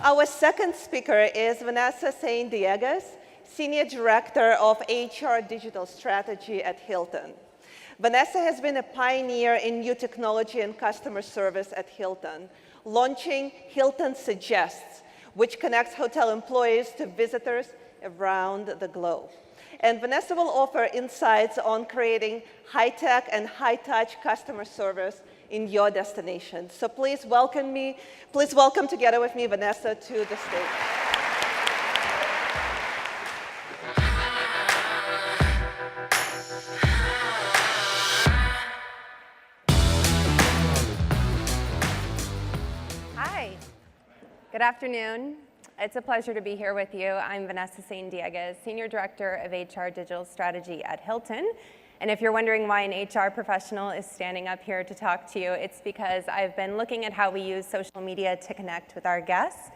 Our second speaker is Vanessa Sain-Dieguez, Senior Director of HR Digital Strategy at Hilton. Vanessa has been a pioneer in new technology and customer service at Hilton, launching Hilton Suggests, which connects hotel employees to visitors around the globe. And Vanessa will offer insights on creating high-tech and high-touch customer service in your destination. So please welcome together with me Vanessa to the stage. Hi, good afternoon. It's a pleasure to be here with you. I'm Vanessa Sain-Dieguez, Senior Director of HR Digital Strategy at Hilton. And if you're wondering why an HR professional is standing up here to talk to you, it's because I've been looking at how we use social media to connect with our guests,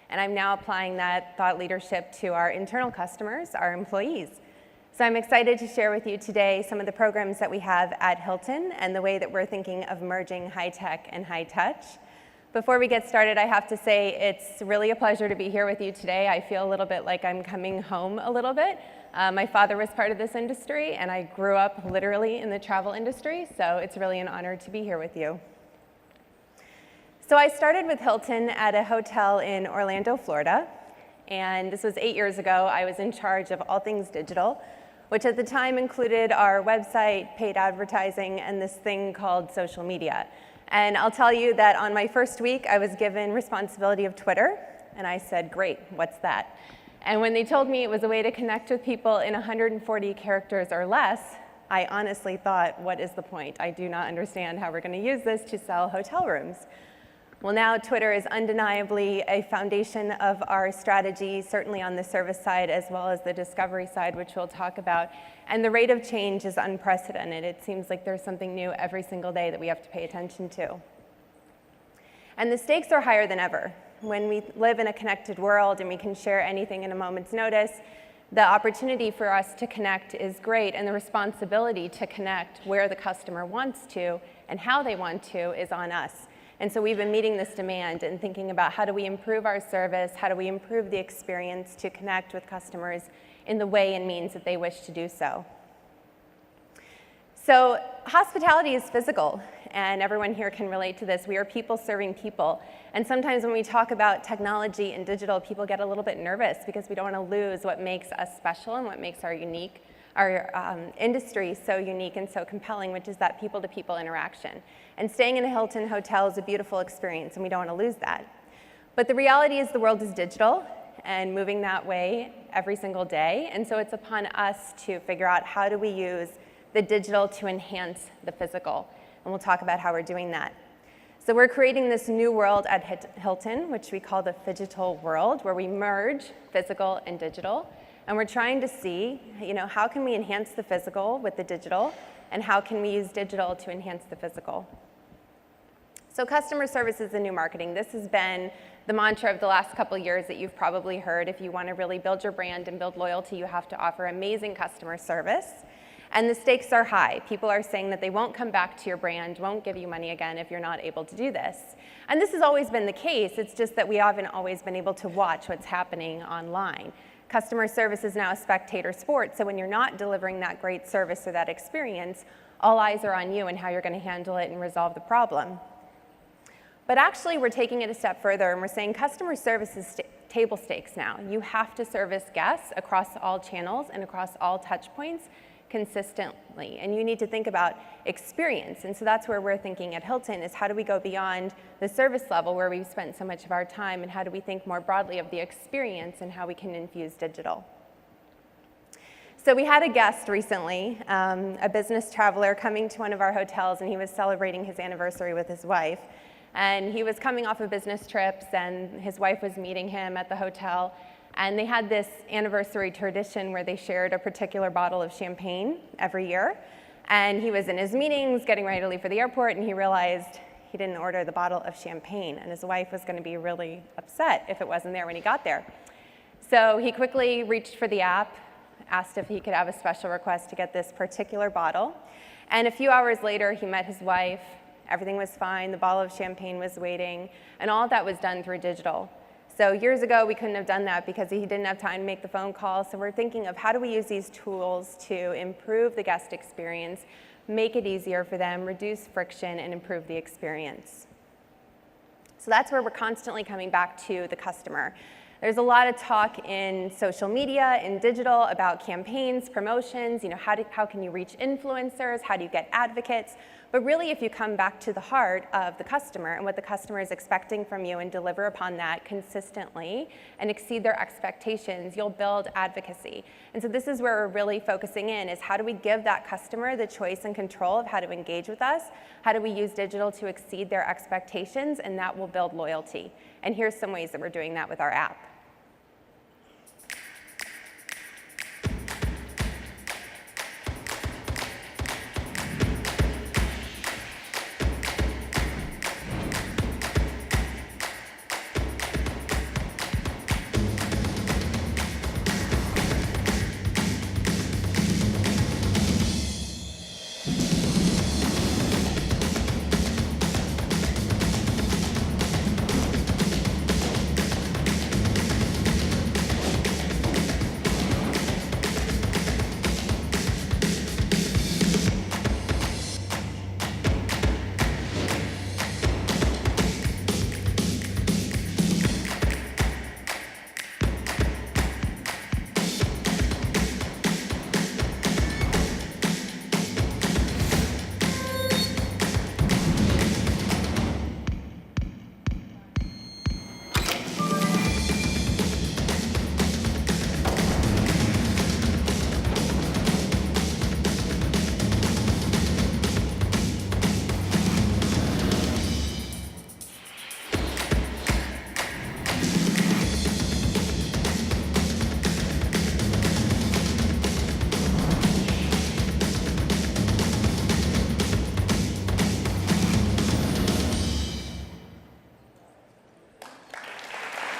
and I'm now applying that thought leadership to our internal customers, our employees. So I'm excited to share with you today some of the programs that we have at Hilton and the way that we're thinking of merging high tech and high touch. Before we get started, I have to say it's really a pleasure to be here with you today. I feel a little bit like I'm coming home a little bit. My father was part of this industry, and I grew up literally in the travel industry, so it's really an honor to be here with you. So I started with Hilton at a hotel in Orlando, Florida, and this was 8 years ago. I was in charge of all things digital, which at the time included our website, paid advertising, and this thing called social media. And I'll tell you that on my first week, I was given responsibility of Twitter, and I said, great, what's that? And when they told me it was a way to connect with people in 140 characters or less, I honestly thought, what is the point? I do not understand how we're going to use this to sell hotel rooms. Well, now Twitter is undeniably a foundation of our strategy, certainly on the service side as well as the discovery side, which we'll talk about. And the rate of change is unprecedented. It seems like there's something new every single day that we have to pay attention to. And the stakes are higher than ever. When we live in a connected world and we can share anything in a moment's notice, the opportunity for us to connect is great, and the responsibility to connect where the customer wants to and how they want to is on us. And so we've been meeting this demand and thinking about how do we improve our service, how do we improve the experience to connect with customers in the way and means that they wish to do so. So hospitality is physical, and everyone here can relate to this. We are people serving people. And sometimes when we talk about technology and digital, people get a little bit nervous because we don't want to lose what makes us special and what makes our industry so unique and so compelling, which is that people-to-people interaction. And staying in a Hilton hotel is a beautiful experience, and we don't want to lose that. But the reality is the world is digital and moving that way every single day. And so it's upon us to figure out how do we use the digital to enhance the physical. And we'll talk about how we're doing that. So we're creating this new world at Hilton, which we call the phygital world, where we merge physical and digital. And we're trying to see, how can we enhance the physical with the digital, and how can we use digital to enhance the physical? So customer service is the new marketing. This has been the mantra of the last couple of years that you've probably heard. If you want to really build your brand and build loyalty, you have to offer amazing customer service. And the stakes are high. People are saying that they won't come back to your brand, won't give you money again if you're not able to do this. And this has always been the case. It's just that we haven't always been able to watch what's happening online. Customer service is now a spectator sport, so when you're not delivering that great service or that experience, all eyes are on you and how you're going to handle it and resolve the problem. But actually, we're taking it a step further, and we're saying customer service is table stakes now. You have to service guests across all channels and across all touch points consistently, and you need to think about experience. And so that's where we're thinking at Hilton is how do we go beyond the service level where we've spent so much of our time, and how do we think more broadly of the experience and how we can infuse digital. So we had a guest recently, a business traveler coming to one of our hotels, and he was celebrating his anniversary with his wife. And he was coming off of business trips, and his wife was meeting him at the hotel. And they had this anniversary tradition where they shared a particular bottle of champagne every year. And he was in his meetings, getting ready to leave for the airport, and he realized he didn't order the bottle of champagne. And his wife was going to be really upset if it wasn't there when he got there. So he quickly reached for the app, asked if he could have a special request to get this particular bottle. And a few hours later, he met his wife. Everything was fine. The bottle of champagne was waiting. And all of that was done through digital. So years ago, we couldn't have done that because he didn't have time to make the phone call. So we're thinking of how do we use these tools to improve the guest experience, make it easier for them, reduce friction, and improve the experience. So that's where we're constantly coming back to the customer. There's a lot of talk in social media, in digital, about campaigns, promotions, how can you reach influencers, how do you get advocates? But really, if you come back to the heart of the customer and what the customer is expecting from you and deliver upon that consistently and exceed their expectations, you'll build advocacy. And so this is where we're really focusing in, is how do we give that customer the choice and control of how to engage with us? How do we use digital to exceed their expectations? And that will build loyalty. And here's some ways that we're doing that with our app.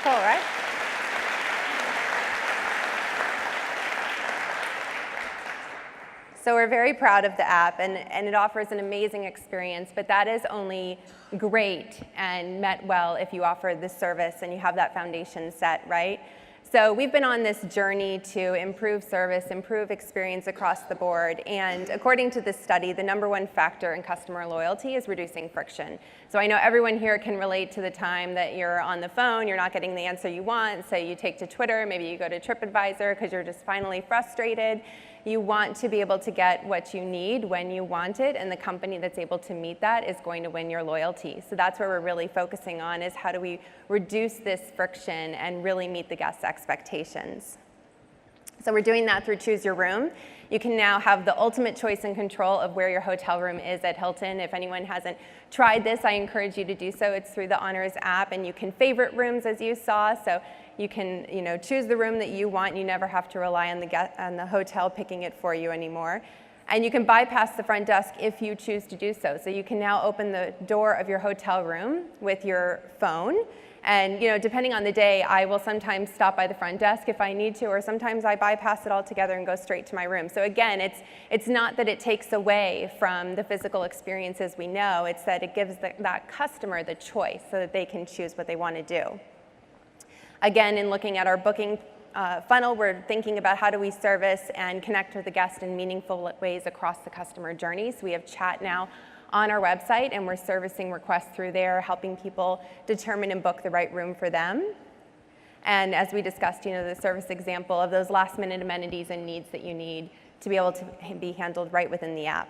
Cool, right? So we're very proud of the app, and it offers an amazing experience, but that is only great and met well if you offer this service and you have that foundation set, right? So we've been on this journey to improve service, improve experience across the board, and according to this study, the #1 factor in customer loyalty is reducing friction. So I know everyone here can relate to the time that you're on the phone, you're not getting the answer you want, so you take to Twitter, maybe you go to TripAdvisor because you're just finally frustrated. You want to be able to get what you need when you want it, and the company that's able to meet that is going to win your loyalty. So that's where we're really focusing on, is how do we reduce this friction and really meet the guest's expectations. So we're doing that through Choose Your Room. You can now have the ultimate choice and control of where your hotel room is at Hilton. If anyone hasn't tried this, I encourage you to do so. It's through the Honors app, and you can favorite rooms, as you saw. So you can choose the room that you want. You never have to rely on the hotel picking it for you anymore. And you can bypass the front desk if you choose to do so. So you can now open the door of your hotel room with your phone. And depending on the day, I will sometimes stop by the front desk if I need to, or sometimes I bypass it altogether and go straight to my room. So again, it's not that it takes away from the physical experiences we know, it's that it gives that customer the choice so that they can choose what they want to do. Again, in looking at our booking funnel, we're thinking about how do we service and connect with the guest in meaningful ways across the customer journey. So we have chat now on our website, and we're servicing requests through there, helping people determine and book the right room for them. And as we discussed, the service example of those last-minute amenities and needs that you need to be able to be handled right within the app.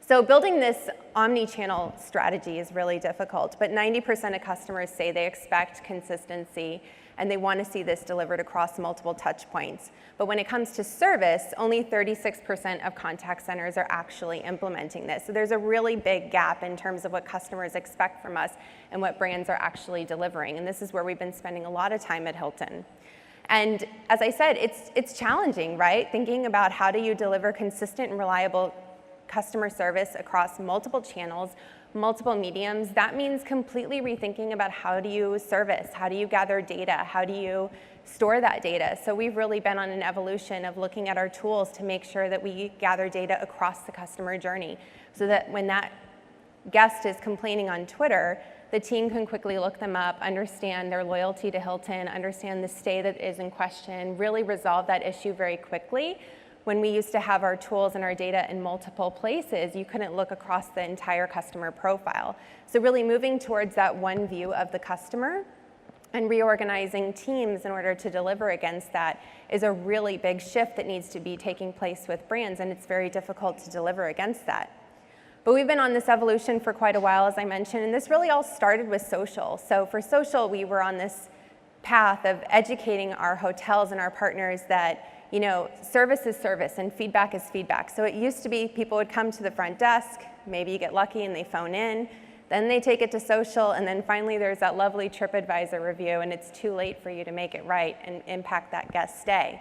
So building this omni-channel strategy is really difficult, but 90% of customers say they expect consistency and they want to see this delivered across multiple touch points. But when it comes to service, only 36% of contact centers are actually implementing this. So there's a really big gap in terms of what customers expect from us and what brands are actually delivering. And this is where we've been spending a lot of time at Hilton. And as I said, it's challenging, right? Thinking about how do you deliver consistent and reliable customer service across multiple channels, multiple mediums. That means completely rethinking about how do you service, how do you gather data, how do you store that data. So we've really been on an evolution of looking at our tools to make sure that we gather data across the customer journey, so that when that guest is complaining on Twitter, the team can quickly look them up, understand their loyalty to Hilton, understand the stay that is in question, really resolve that issue very quickly. When we used to have our tools and our data in multiple places, you couldn't look across the entire customer profile. So really moving towards that one view of the customer and reorganizing teams in order to deliver against that is a really big shift that needs to be taking place with brands, and it's very difficult to deliver against that. But we've been on this evolution for quite a while, as I mentioned, and this really all started with social. So for social, we were on this path of educating our hotels and our partners that service is service and feedback is feedback. So it used to be people would come to the front desk, maybe you get lucky and they phone in, then they take it to social, and then finally there's that lovely TripAdvisor review, and it's too late for you to make it right and impact that guest stay.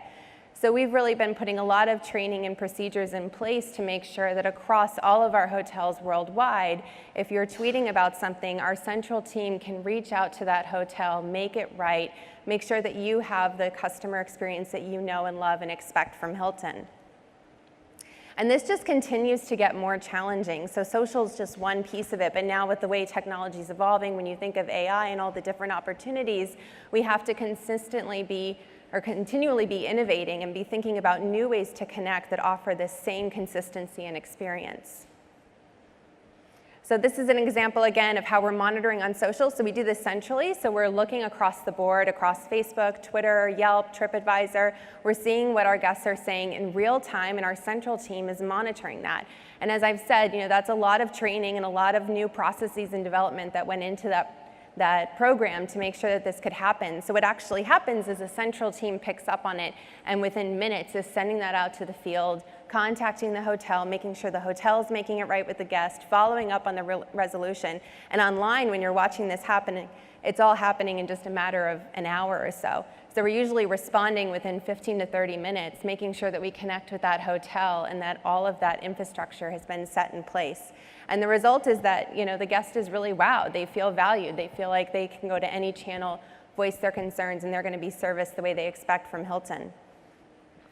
So we've really been putting a lot of training and procedures in place to make sure that across all of our hotels worldwide, if you're tweeting about something, our central team can reach out to that hotel, make it right, make sure that you have the customer experience that you know and love and expect from Hilton. And this just continues to get more challenging. So social is just one piece of it, but now with the way technology is evolving, when you think of AI and all the different opportunities, we have to continually be innovating and be thinking about new ways to connect that offer this same consistency and experience. So this is an example, again, of how we're monitoring on social. So we do this centrally. So we're looking across the board, across Facebook, Twitter, Yelp, TripAdvisor. We're seeing what our guests are saying in real time, and our central team is monitoring that. And as I've said, that's a lot of training and a lot of new processes and development that went into that program to make sure that this could happen. So what actually happens is a central team picks up on it, and within minutes is sending that out to the field, contacting the hotel, making sure the hotel is making it right with the guest, following up on the resolution. And online, when you're watching this happening, it's all happening in just a matter of an hour or so. So we're usually responding within 15 to 30 minutes, making sure that we connect with that hotel and that all of that infrastructure has been set in place. And the result is that the guest is really wowed. They feel valued. They feel like they can go to any channel, voice their concerns, and they're going to be serviced the way they expect from Hilton.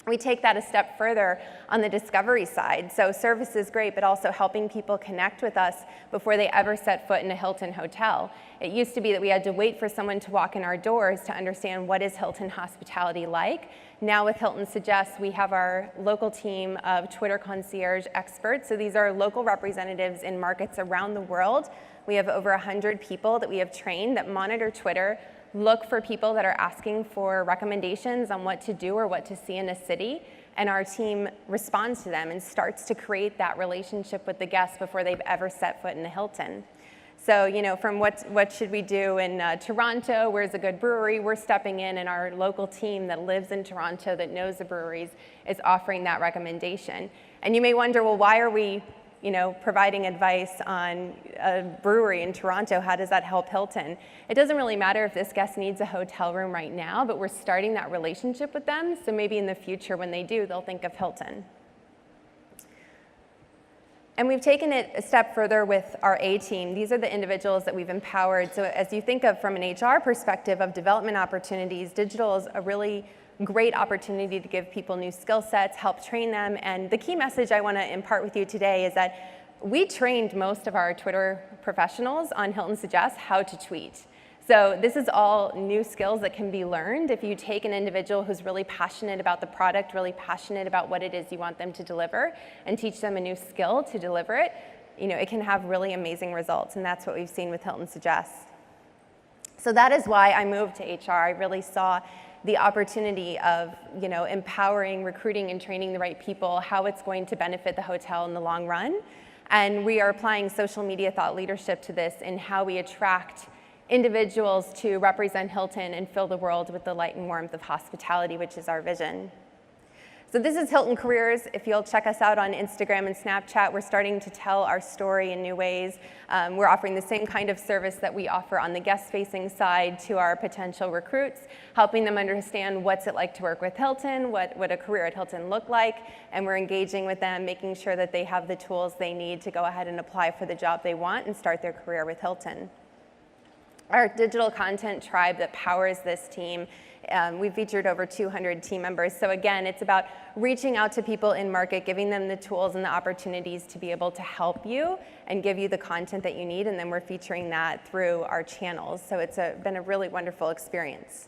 We take that a step further on the discovery side. So service is great, but also helping people connect with us before they ever set foot in a Hilton hotel. It used to be that we had to wait for someone to walk in our doors to understand what is Hilton hospitality like. Now with Hilton Suggests, we have our local team of Twitter concierge experts. So these are local representatives in markets around the world. We have over 100 people that we have trained that monitor Twitter, look for people that are asking for recommendations on what to do or what to see in a city, and our team responds to them and starts to create that relationship with the guests before they've ever set foot in a Hilton. So, from what should we do in Toronto, where's a good brewery, we're stepping in, and our local team that lives in Toronto that knows the breweries is offering that recommendation. And you may wonder, well, why are we providing advice on a brewery in Toronto? How does that help Hilton? It doesn't really matter if this guest needs a hotel room right now, but we're starting that relationship with them, so maybe in the future when they do, they'll think of Hilton. And we've taken it a step further with our A team. These are the individuals that we've empowered. So as you think of from an HR perspective of development opportunities, digital is a really great opportunity to give people new skill sets, help train them. And the key message I want to impart with you today is that we trained most of our Twitter professionals on Hilton Suggests how to tweet. So this is all new skills that can be learned if you take an individual who's really passionate about the product, really passionate about what it is you want them to deliver, and teach them a new skill to deliver it. It can have really amazing results, and that's what we've seen with Hilton Suggests. So that is why I moved to HR. I really saw the opportunity of empowering, recruiting, and training the right people, how it's going to benefit the hotel in the long run. And we are applying social media thought leadership to this in how we attract individuals to represent Hilton and fill the world with the light and warmth of hospitality, which is our vision. So this is Hilton Careers. If you'll check us out on Instagram and Snapchat, we're starting to tell our story in new ways. We're offering the same kind of service that we offer on the guest-facing side to our potential recruits, helping them understand what's it like to work with Hilton, what would a career at Hilton look like, and we're engaging with them, making sure that they have the tools they need to go ahead and apply for the job they want and start their career with Hilton. our digital content tribe that powers this team. We've featured over 200 team members. So again, it's about reaching out to people in market, giving them the tools and the opportunities to be able to help you and give you the content that you need, and then we're featuring that through our channels. So it's been a really wonderful experience.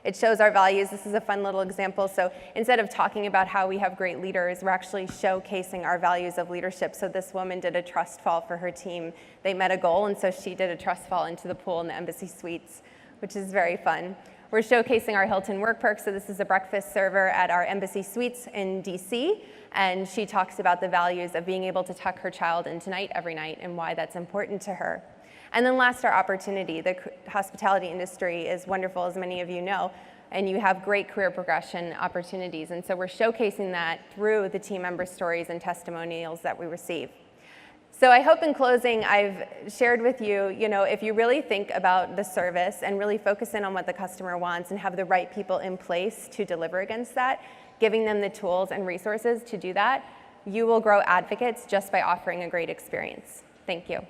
It shows our values. This is a fun little example. So instead of talking about how we have great leaders, we're actually showcasing our values of leadership. So this woman did a trust fall for her team. They met a goal, and so she did a trust fall into the pool in the Embassy Suites, which is very fun. We're showcasing our Hilton work perk. So this is a breakfast server at our Embassy Suites in DC, and she talks about the values of being able to tuck her child into night every night and why that's important to her. And then last, our opportunity. The hospitality industry is wonderful, as many of you know, and you have great career progression opportunities. And so we're showcasing that through the team member stories and testimonials that we receive. So I hope in closing, I've shared with you, if you really think about the service and really focus in on what the customer wants and have the right people in place to deliver against that, giving them the tools and resources to do that, you will grow advocates just by offering a great experience. Thank you.